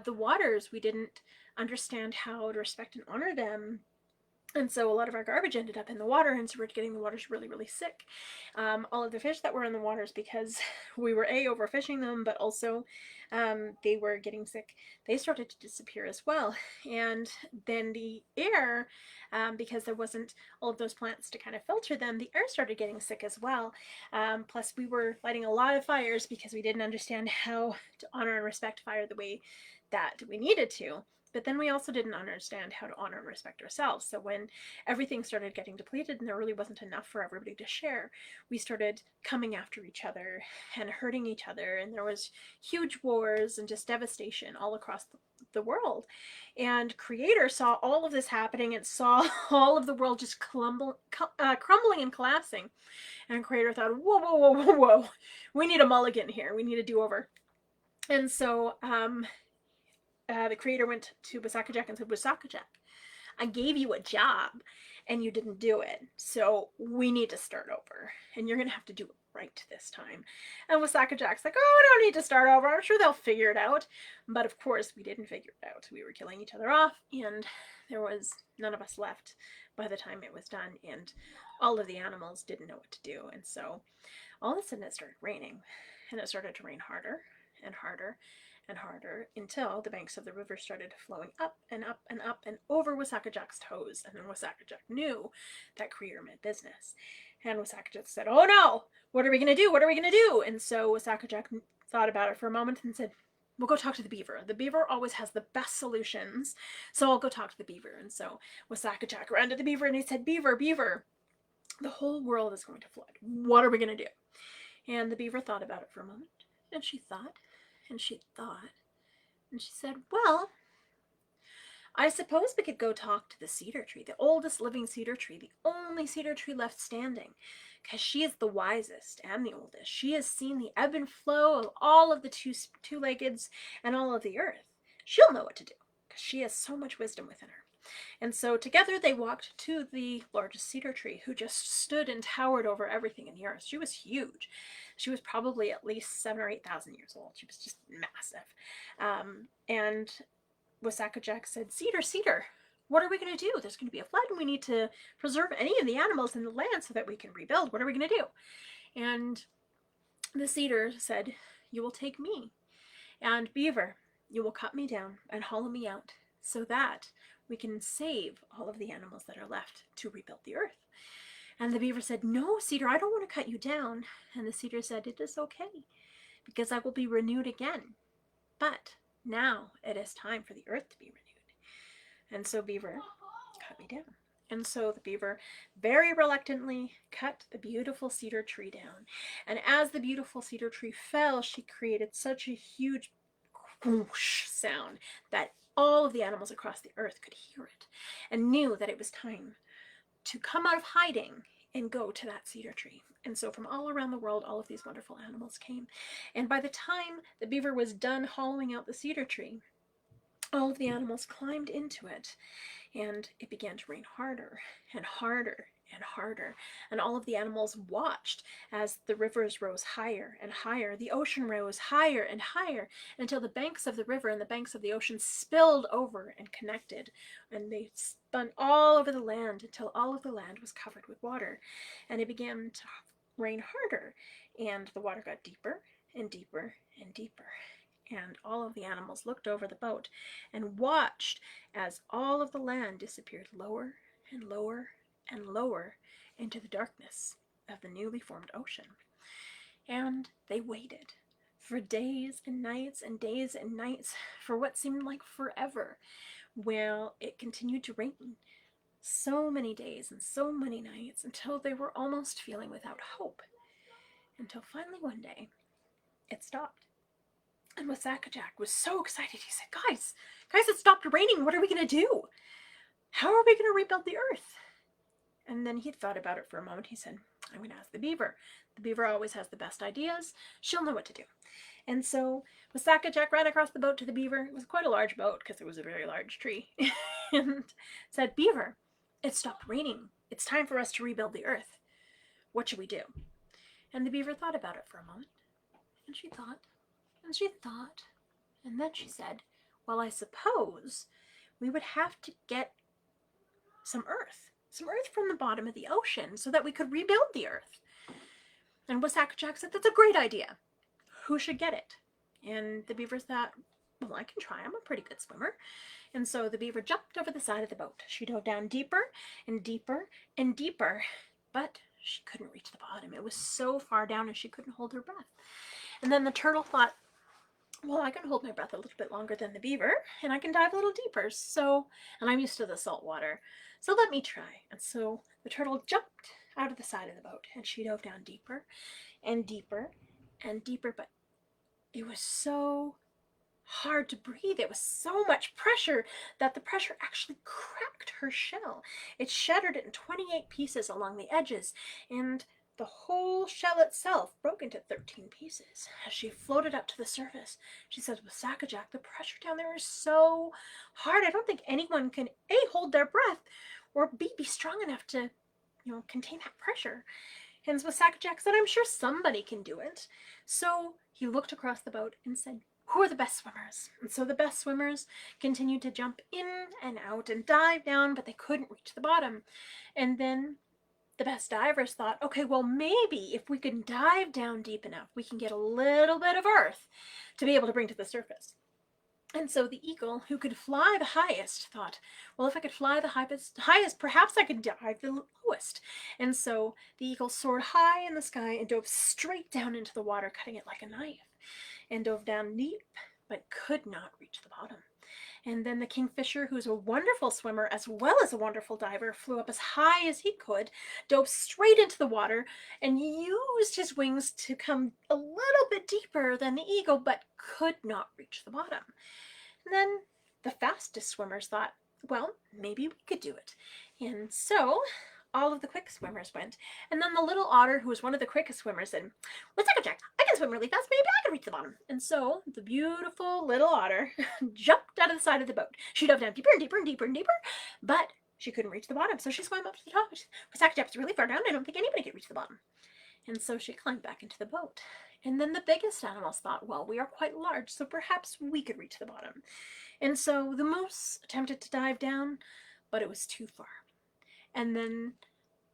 Speaker 1: The waters, we didn't understand how to respect and honor them. And so a lot of our garbage ended up in the water, and so we're getting the waters really, really sick. All of the fish that were in the waters, because we were overfishing them, but also they were getting sick, they started to disappear as well. And then the air, because there wasn't all of those plants to kind of filter them, the air started getting sick as well. Plus we were lighting a lot of fires because we didn't understand how to honor and respect fire the way that we needed to. But then we also didn't understand how to honor and respect ourselves. So when everything started getting depleted and there really wasn't enough for everybody to share, we started coming after each other and hurting each other. And there was huge wars and just devastation all across the world. And Creator saw all of this happening and saw all of the world just crumbling and collapsing. And Creator thought, whoa, whoa, whoa, whoa, whoa. We need a mulligan here. We need a do-over. And so the Creator went to Wasakajack and said, Wasakajack, I gave you a job and you didn't do it. So we need to start over. And you're going to have to do it right this time. And Wasakajack's like, oh, I don't need to start over. I'm sure they'll figure it out. But of course, we didn't figure it out. We were killing each other off, and there was none of us left by the time it was done. And all of the animals didn't know what to do. And so all of a sudden it started raining. And it started to rain harder and harder and harder until the banks of the river started flowing up and up and up and over Wasakajack's toes. And then Wasakajack knew that Creator meant business. And Wasakajack said, oh no, what are we going to do? What are we going to do? And so Wasakajack thought about it for a moment and said, we'll go talk to the beaver. The beaver always has the best solutions. So I'll go talk to the beaver. And so Wasakajack ran to the beaver and he said, Beaver, beaver, the whole world is going to flood. What are we going to do? And the beaver thought about it for a moment. And she thought. And she thought, and she said, well, I suppose we could go talk to the cedar tree, the oldest living cedar tree, the only cedar tree left standing, because she is the wisest and the oldest. She has seen the ebb and flow of all of the two-leggeds and all of the earth. She'll know what to do, because she has so much wisdom within her. And so together they walked to the largest cedar tree, who just stood and towered over everything in the earth. She was huge. She was probably at least 7,000 or 8,000 years old. She was just massive. And Wasakajack said, Cedar, Cedar, what are we going to do? There's going to be a flood and we need to preserve any of the animals in the land so that we can rebuild. What are we going to do? And the cedar said, you will take me. And Beaver, you will cut me down and hollow me out so that we can save all of the animals that are left to rebuild the earth. And the beaver said, no, Cedar, I don't want to cut you down. And the cedar said, it is okay, because I will be renewed again. But now it is time for the earth to be renewed. And so Beaver cut me down. And so the beaver very reluctantly cut the beautiful cedar tree down. And as the beautiful cedar tree fell, she created such a huge whoosh sound that all of the animals across the earth could hear it and knew that it was time to come out of hiding and go to that cedar tree. And so from all around the world, all of these wonderful animals came. And by the time the beaver was done hollowing out the cedar tree, all of the animals climbed into it, and it began to rain harder and harder and harder. And all of the animals watched as the rivers rose higher and higher. The ocean rose higher and higher until the banks of the river and the banks of the ocean spilled over and connected. And they spun all over the land until all of the land was covered with water. And it began to rain harder. And the water got deeper and deeper and deeper. And all of the animals looked over the boat and watched as all of the land disappeared lower and lower and lower into the darkness of the newly formed ocean. And they waited for days and nights and days and nights, for what seemed like forever, while it continued to rain. So many days and so many nights until they were almost feeling without hope. Until finally one day, it stopped. And Wasakajack was so excited. He said, guys, it stopped raining. What are we going to do? How are we going to rebuild the earth? And then he thought about it for a moment. He said, I'm going to ask the beaver. The beaver always has the best ideas. She'll know what to do. And so Wasakajack ran across the boat to the beaver. It was quite a large boat because it was a very large tree. And said, Beaver, it stopped raining. It's time for us to rebuild the earth. What should we do? And the beaver thought about it for a moment. And she thought. And she thought. And then she said, well, I suppose we would have to get some earth from the bottom of the ocean so that we could rebuild the earth. And Wasakajack said, that's a great idea. Who should get it? And the beaver thought, well, I can try. I'm a pretty good swimmer. And so the beaver jumped over the side of the boat. She dove down deeper and deeper and deeper, but she couldn't reach the bottom. It was so far down and she couldn't hold her breath. And then the turtle thought, well, I can hold my breath a little bit longer than the beaver, and I can dive a little deeper, so, and I'm used to the salt water, so let me try. And so the turtle jumped out of the side of the boat, and she dove down deeper and deeper and deeper, but it was so hard to breathe. It was so much pressure that the pressure actually cracked her shell. It shattered it in 28 pieces along the edges, and the whole shell itself broke into 13 pieces. As she floated up to the surface, she said, with Sacajak, the pressure down there is so hard. I don't think anyone can A, hold their breath, or B, be strong enough to, contain that pressure. And so Sacajak said, I'm sure somebody can do it. So he looked across the boat and said, who are the best swimmers? And so the best swimmers continued to jump in and out and dive down, but they couldn't reach the bottom. And then the best divers thought, okay, well, maybe if we can dive down deep enough, we can get a little bit of earth to be able to bring to the surface. And so the eagle, who could fly the highest, thought, well, if I could fly the highest, perhaps I could dive the lowest. And so the eagle soared high in the sky and dove straight down into the water, cutting it like a knife, and dove down deep, but could not reach the bottom. And then the kingfisher, who's a wonderful swimmer as well as a wonderful diver, flew up as high as he could, dove straight into the water, and used his wings to come a little bit deeper than the eagle, but could not reach the bottom. And then the fastest swimmers thought, well, maybe we could do it. And so all of the quick swimmers went. And then the little otter, who was one of the quickest swimmers, said, well, Sacajak, I can swim really fast. Maybe I can reach the bottom. And so the beautiful little otter jumped out of the side of the boat. She dove down deeper and deeper and deeper and deeper, but she couldn't reach the bottom. So she swam up to the top. Well, Sacajak, it's really far down. I don't think anybody could reach the bottom. And so she climbed back into the boat. And then the biggest animals thought, well, we are quite large, so perhaps we could reach the bottom. And so the moose attempted to dive down, but it was too far. And then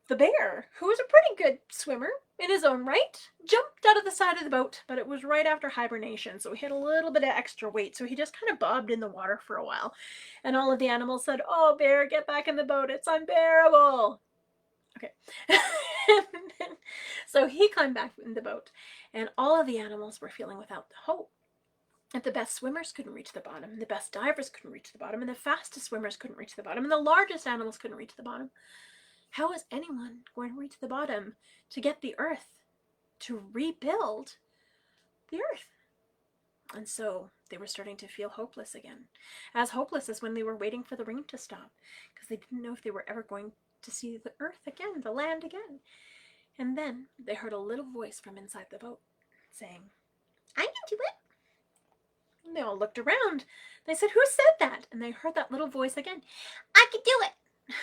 Speaker 1: the bear, who was a pretty good swimmer in his own right, jumped out of the side of the boat, but it was right after hibernation, so he had a little bit of extra weight, so he just kind of bobbed in the water for a while. And all of the animals said, oh, bear, get back in the boat. It's unbearable. Okay. So he climbed back in the boat, and all of the animals were feeling without hope. If the best swimmers couldn't reach the bottom, the best divers couldn't reach the bottom, and the fastest swimmers couldn't reach the bottom, and the largest animals couldn't reach the bottom, how is anyone going to reach the bottom to get the earth, to rebuild the earth? And so they were starting to feel hopeless again. As hopeless as when they were waiting for the rain to stop, because they didn't know if they were ever going to see the earth again, the land again. And then they heard a little voice from inside the boat saying, I can do it. And they all looked around. They said, who said that? And they heard that little voice again, I can do it.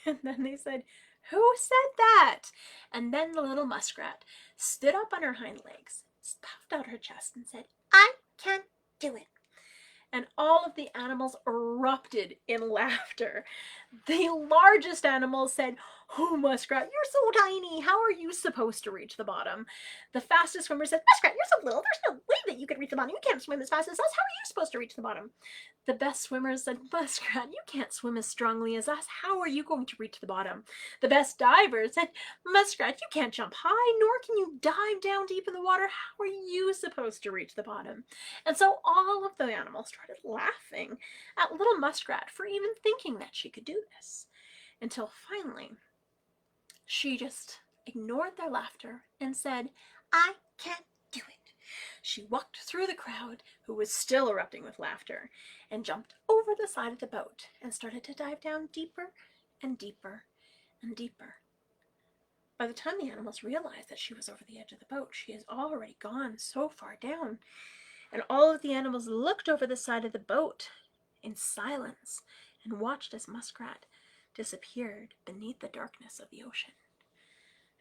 Speaker 1: And then they said, who said that? And then the little muskrat stood up on her hind legs, puffed out her chest, and said, I can do it. And all of the animals erupted in laughter. The largest animals said, oh, muskrat, you're so tiny. How are you supposed to reach the bottom? The fastest swimmer said, muskrat, you're so little. There's no way that you can reach the bottom. You can't swim as fast as us. How are you supposed to reach the bottom? The best swimmers said, muskrat, you can't swim as strongly as us. How are you going to reach the bottom? The best divers said, muskrat, you can't jump high, nor can you dive down deep in the water. How are you supposed to reach the bottom? And so all of the animals started laughing at little muskrat for even thinking that she could do this, until finally she just ignored their laughter and said, I can't do it. She walked through the crowd, who was still erupting with laughter, and jumped over the side of the boat and started to dive down deeper and deeper and deeper. By the time the animals realized that she was over the edge of the boat, she had already gone so far down, and all of the animals looked over the side of the boat in silence and watched as Muskrat disappeared beneath the darkness of the ocean.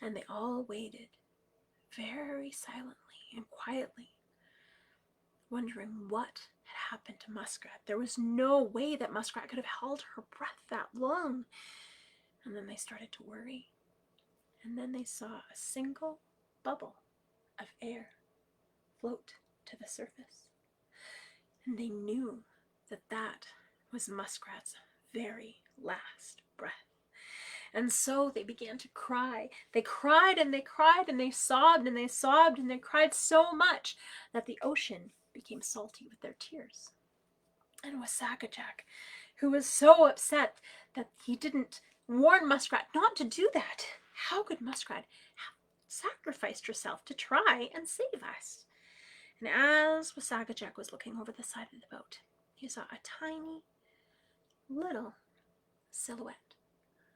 Speaker 1: And they all waited, very silently and quietly, wondering what had happened to Muskrat. There was no way that Muskrat could have held her breath that long. And then they started to worry. And then they saw a single bubble of air float to the surface. And they knew that that was Muskrat's very last breath. And so they began to cry. They cried and they cried and they sobbed and they sobbed and they cried so much that the ocean became salty with their tears. And Wasakajak, who was so upset that he didn't warn Muskrat not to do that. How could Muskrat have sacrificed herself to try and save us? And as Wasakajak was looking over the side of the boat, he saw a tiny little silhouette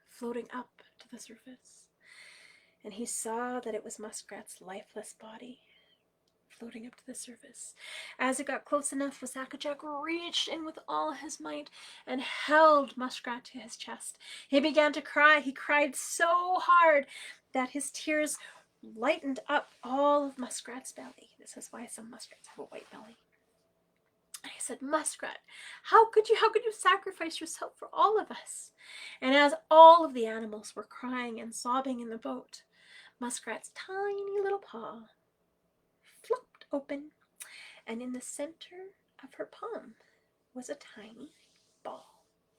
Speaker 1: floating up to the surface. And he saw that it was Muskrat's lifeless body floating up to the surface. As it got close enough, Wasakajak reached in with all his might and held Muskrat to his chest. He began to cry. He cried so hard that his tears lightened up all of Muskrat's belly. This is why some muskrats have a white belly. And he said, Muskrat, how could you sacrifice yourself for all of us? And as all of the animals were crying and sobbing in the boat, Muskrat's tiny little paw flopped open, and in the center of her palm was a tiny ball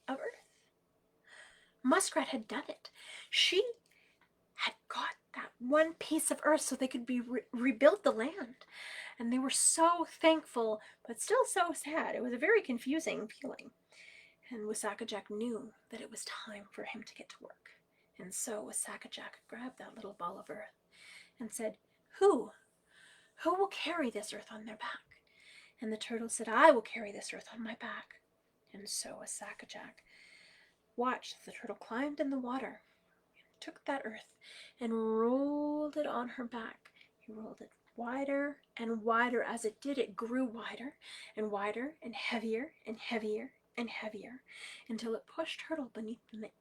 Speaker 1: of earth. Muskrat had done it. She had got that one piece of earth so they could rebuild the land. And they were so thankful, but still so sad. It was a very confusing feeling. And Wasakajak knew that it was time for him to get to work. And so Wasakajak grabbed that little ball of earth and said, Who will carry this earth on their back? And the turtle said, I will carry this earth on my back. And so Wasakajak watched as the turtle climbed in the water, took that earth and rolled it on her back. He rolled it wider and wider. As it did, it grew wider and wider and heavier and heavier and heavier until it pushed Turtle beneath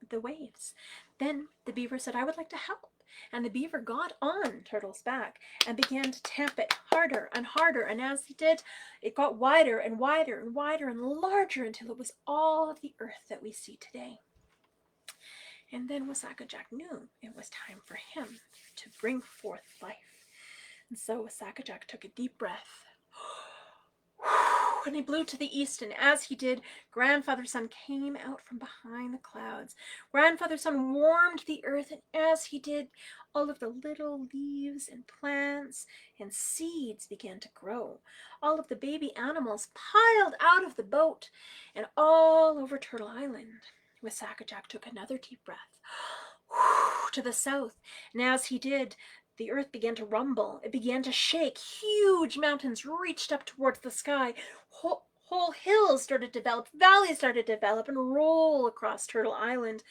Speaker 1: the waves. Then the beaver said, I would like to help. And the beaver got on Turtle's back and began to tamp it harder and harder. And as he did, it got wider and wider and wider and larger until it was all of the earth that we see today. And then Wasakajak knew it was time for him to bring forth life. And so Wasakajak took a deep breath. And he blew to the east, and as he did, Grandfather Sun came out from behind the clouds. Grandfather Sun warmed the earth, and as he did, all of the little leaves and plants and seeds began to grow. All of the baby animals piled out of the boat and all over Turtle Island. Wasakajak took another deep breath to the south, and as he did, the earth began to rumble. It began to shake. Huge mountains reached up towards the sky. Whole hills started to develop. Valleys started to develop and roll across Turtle Island.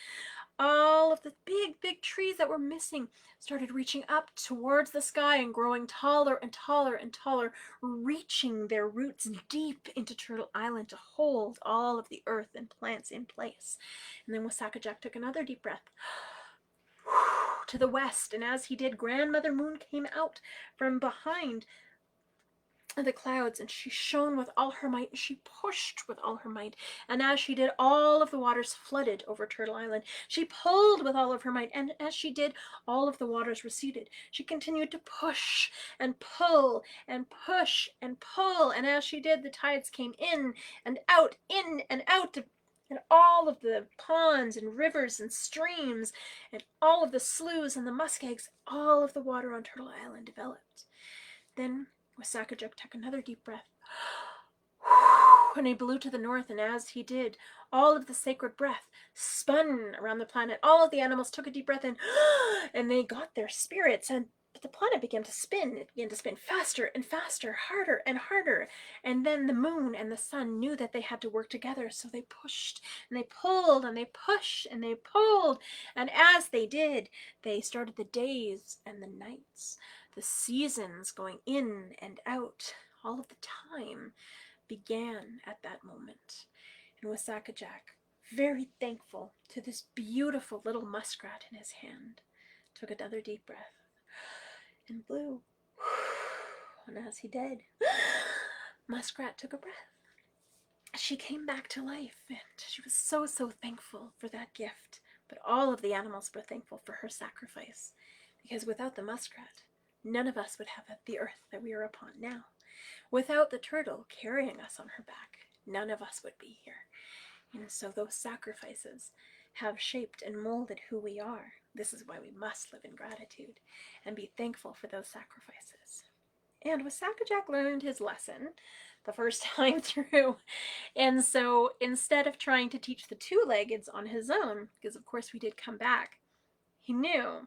Speaker 1: All of the big trees that were missing started reaching up towards the sky and growing taller and taller and taller, reaching their roots deep into Turtle Island to hold all of the earth and plants in place. And then Wasakajak took another deep breath to the west, and as he did, Grandmother Moon came out from behind the clouds, and she shone with all her might, and she pushed with all her might, and as she did, all of the waters flooded over Turtle Island. She pulled with all of her might, and as she did, all of the waters receded. She continued to push and pull and push and pull, and as she did, the tides came in and out, and all of the ponds and rivers and streams and all of the sloughs and the muskegs, all of the water on Turtle Island developed. Then Wasakajak took another deep breath, and he blew to the north, and as he did, all of the sacred breath spun around the planet. All of the animals took a deep breath in, and they got their spirits, and the planet began to spin. It began to spin faster and faster, harder and harder. And then the moon and the sun knew that they had to work together, so they pushed and they pulled and they pushed and they pulled. And as they did, they started the days and the nights, the seasons going in and out. All of the time began at that moment. And Wasakajak, very thankful to this beautiful little muskrat in his hand, took another deep breath and blew. And as he did, Muskrat took a breath. She came back to life, and she was so thankful for that gift. But all of the animals were thankful for her sacrifice, because without the muskrat, none of us would have the earth that we are upon now. Without the turtle carrying us on her back, none of us would be here. And so those sacrifices have shaped and molded who we are. This is why we must live in gratitude and be thankful for those sacrifices. And Wasaka learned his lesson the first time through. And so instead of trying to teach the two-leggeds on his own, because of course we did come back, he knew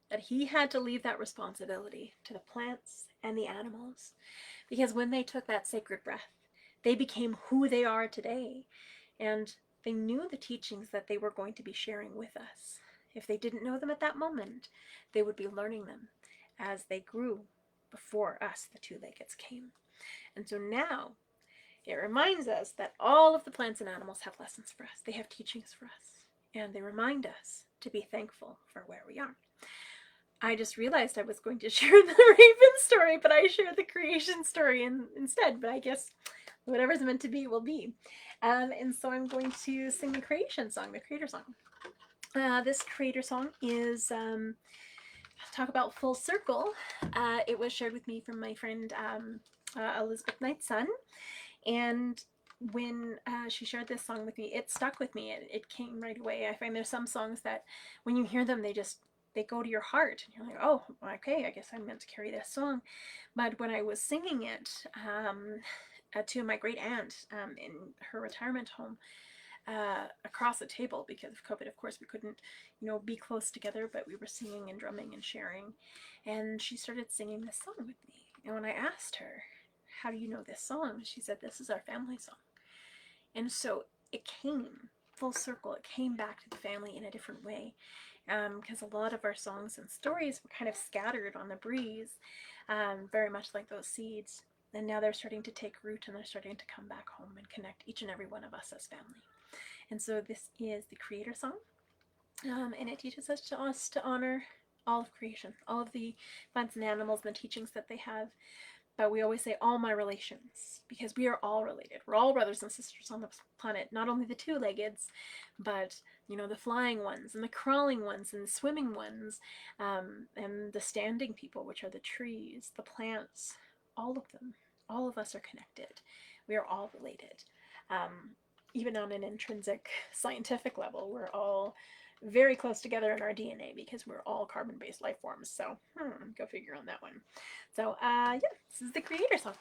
Speaker 1: that he had to leave that responsibility to the plants and the animals. Because when they took that sacred breath, they became who they are today. And they knew the teachings that they were going to be sharing with us. If they didn't know them at that moment, they would be learning them as they grew before us, the two-leggeds, came. And so now it reminds us that all of the plants and animals have lessons for us. They have teachings for us. And they remind us to be thankful for where we are. I just realized I was going to share the Raven story, but I shared the creation story instead. But I guess whatever's meant to be will be. And so I'm going to sing the creation song, the creator song. This creator song is talk about full circle. It was shared with me from my friend Elizabeth Knight's son. And when she shared this song with me, it stuck with me. It came right away. I find there's some songs that when you hear them, they go to your heart. And you're like, oh, okay, I guess I'm meant to carry this song. But when I was singing it to my great aunt in her retirement home, across the table, because of COVID, of course, we couldn't, be close together, but we were singing and drumming and sharing. And she started singing this song with me. And when I asked her, how do you know this song? She said, this is our family song. And so it came full circle. It came back to the family in a different way. Because a lot of our songs and stories were kind of scattered on the breeze, very much like those seeds. And now they're starting to take root and they're starting to come back home and connect each and every one of us as family. And so this is the creator song. And it teaches us to honor all of creation, all of the plants and animals and the teachings that they have. But we always say all my relations, because we are all related. We're all brothers and sisters on the planet, not only the two-leggeds, but the flying ones and the crawling ones and the swimming ones, and the standing people, which are the trees, the plants, all of them. All of us are connected. We are all related. Even on an intrinsic scientific level, we're all very close together in our DNA because we're all carbon-based life forms. So, go figure on that one. So, yeah, this is the creator song.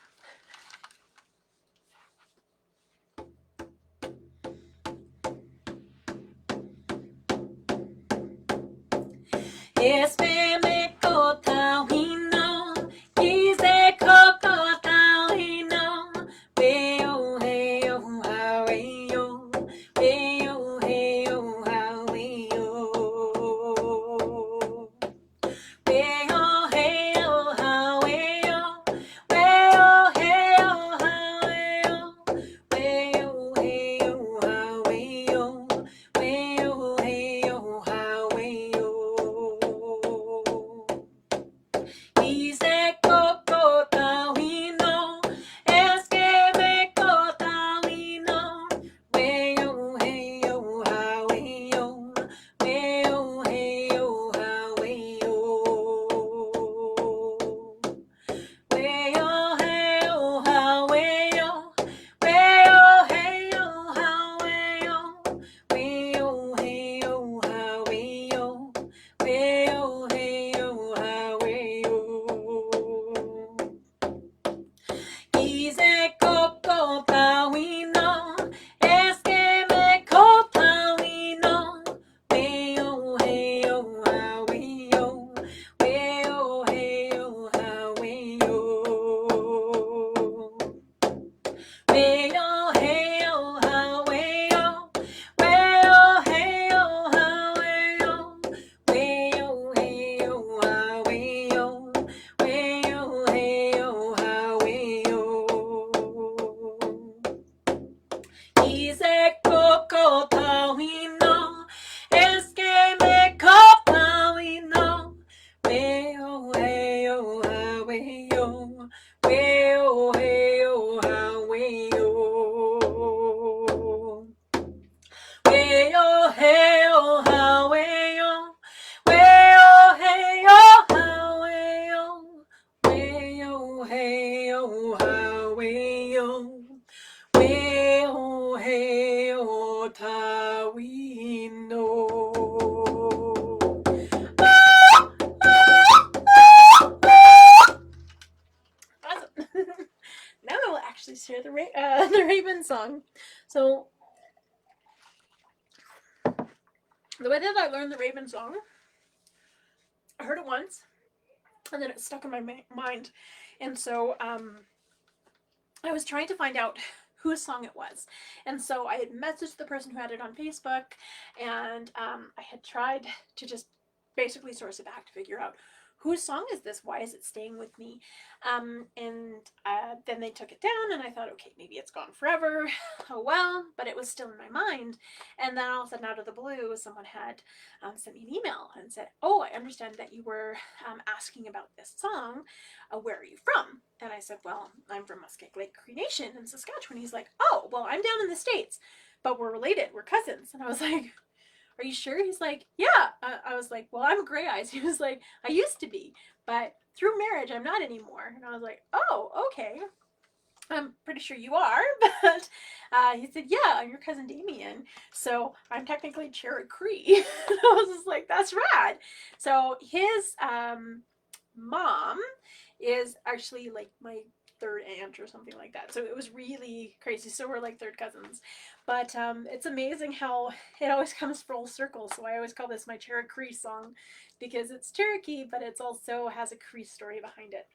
Speaker 1: actually share the the Raven song. So the way that I learned the Raven song, I heard it once, and then it stuck in my mind, and so I was trying to find out whose song it was, and so I had messaged the person who had it on Facebook, and I had tried to just basically source it back to figure out whose song is this? Why is it staying with me? Then they took it down, and I thought, okay, maybe it's gone forever. Oh well, but it was still in my mind. And then all of a sudden, out of the blue, someone had sent me an email and said, oh, I understand that you were asking about this song. Where are you from? And I said, well, I'm from Muskeg Lake Cree Nation in Saskatchewan. He's like, oh, well, I'm down in the States, but we're related. We're cousins. And I was like, are you sure? He's like, yeah. I was like, well, I'm Gray Eyes. He was like, I used to be, but through marriage, I'm not anymore. And I was like, oh, okay. I'm pretty sure you are, but he said, yeah, I'm your cousin Damien. So I'm technically Cherokee. And I was just like, that's rad. So his mom is actually like my third aunt or something like that. So it was really crazy. So we're like third cousins. But it's amazing how it always comes full circle. So I always call this my Cherokee song because it's Cherokee, but it's also has a Cree story behind it.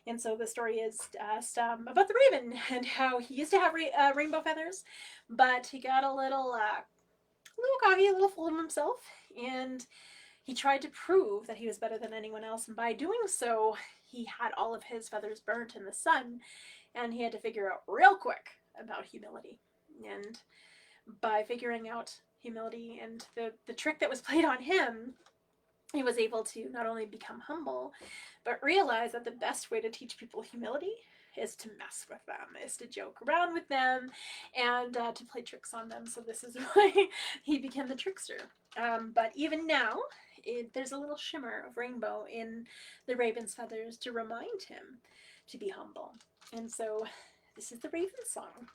Speaker 1: And so the story is about the raven and how he used to have rainbow feathers, but he got a little cocky, a little full of himself, and he tried to prove that he was better than anyone else, and by doing so, he had all of his feathers burnt in the sun, and he had to figure out real quick about humility. And by figuring out humility and the trick that was played on him, he was able to not only become humble, but realize that the best way to teach people humility is to mess with them, is to joke around with them, and to play tricks on them. So this is why he became the trickster. But even now, there's a little shimmer of rainbow in the raven's feathers to remind him to be humble. And so this is the Raven song.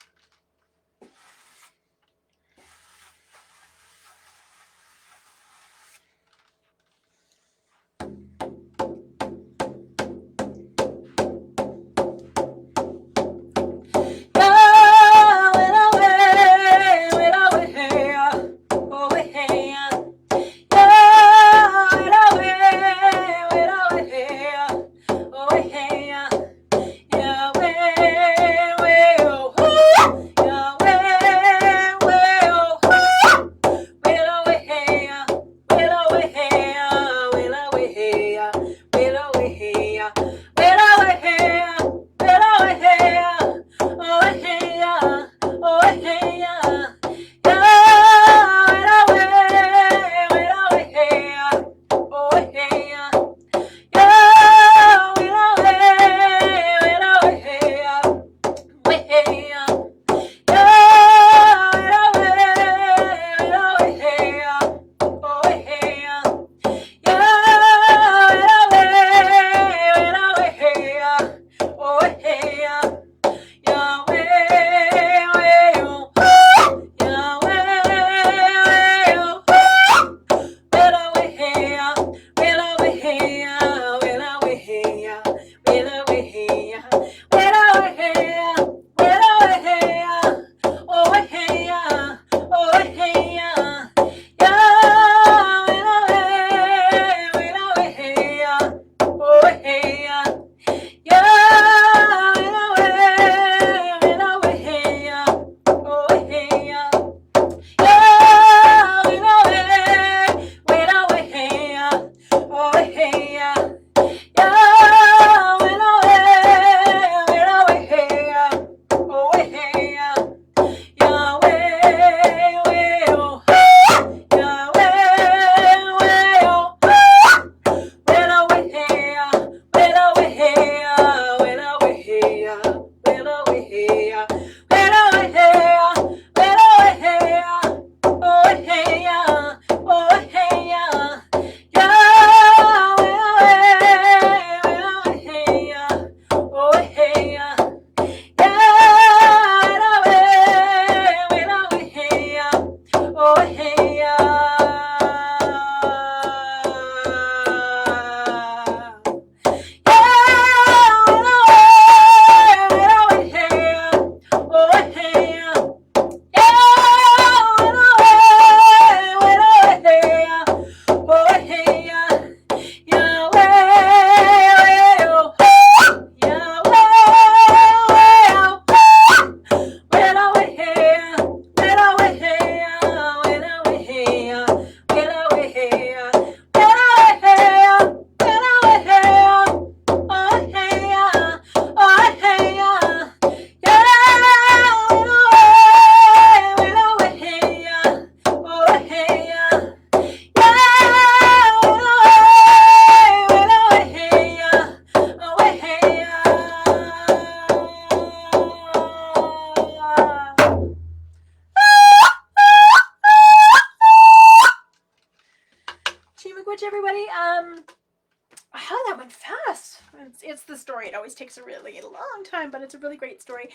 Speaker 1: story. It always takes a really long time, but it's a really great story.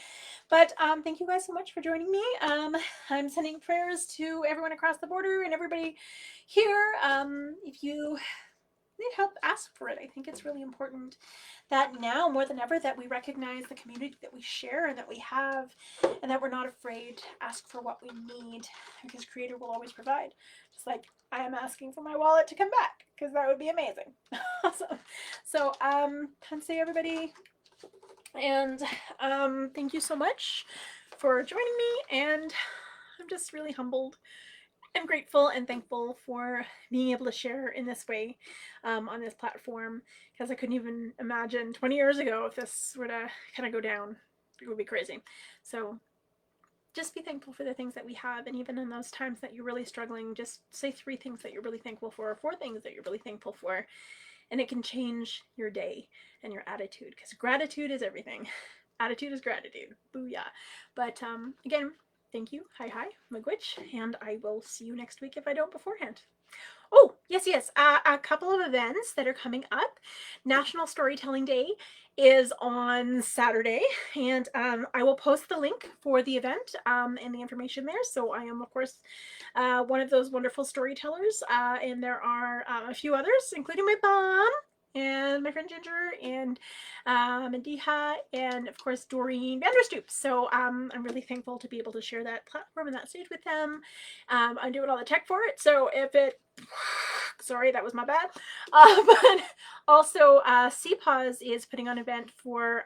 Speaker 1: But thank you guys so much for joining me. I'm sending prayers to everyone across the border and everybody here. If you need help, ask for it. I think it's really important that now more than ever that we recognize the community that we share and that we have, and that we're not afraid to ask for what we need, because Creator will always provide. Just like I am asking for my wallet to come back, because that would be amazing. Awesome. So Tansei everybody, and thank you so much for joining me, and I'm just really humbled and grateful and thankful for being able to share in this way on this platform, because I couldn't even imagine 20 years ago if this were to kind of go down. It would be crazy. So just be thankful for the things that we have, and even in those times that you're really struggling, just say 3 things that you're really thankful for, or 4 things that you're really thankful for, and it can change your day and your attitude, because gratitude is everything. Attitude is gratitude. Booyah. But again, thank you. Hi, Magwitch, and I will see you next week if I don't beforehand. Oh, yes. A couple of events that are coming up. National Storytelling Day is on Saturday, and I will post the link for the event and the information there. So I am, of course, one of those wonderful storytellers, and there are a few others, including my mom and my friend Ginger and Mediha, and of course Doreen Vanderstoop. So I'm really thankful to be able to share that platform and that stage with them. I'm doing all the tech for it, so if it sorry, that was my bad. But also CPAWS is putting on an event for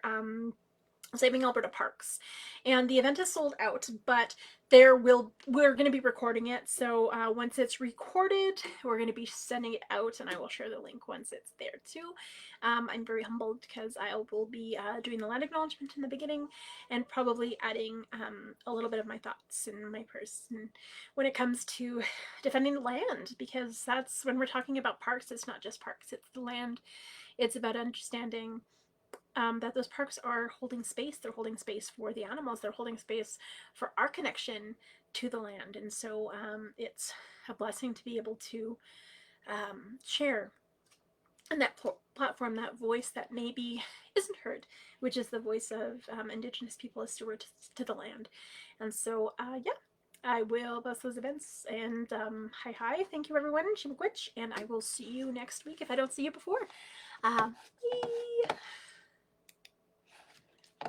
Speaker 1: Saving Alberta Parks, and the event is sold out, but we're going to be recording it, so once it's recorded we're going to be sending it out, and I will share the link once it's there too. I'm very humbled because I will be doing the land acknowledgement in the beginning, and probably adding a little bit of my thoughts and my person when it comes to defending the land, because that's when we're talking about parks, it's not just parks, it's the land. It's about understanding that those parks are holding space. They're holding space for the animals. They're holding space for our connection to the land. And so it's a blessing to be able to share in that platform, that voice that maybe isn't heard, which is the voice of Indigenous people as stewards to the land. And so, yeah, I will post those events. And hi, thank you everyone, Shimagwitch, and I will see you next week if I don't see you before. Bye.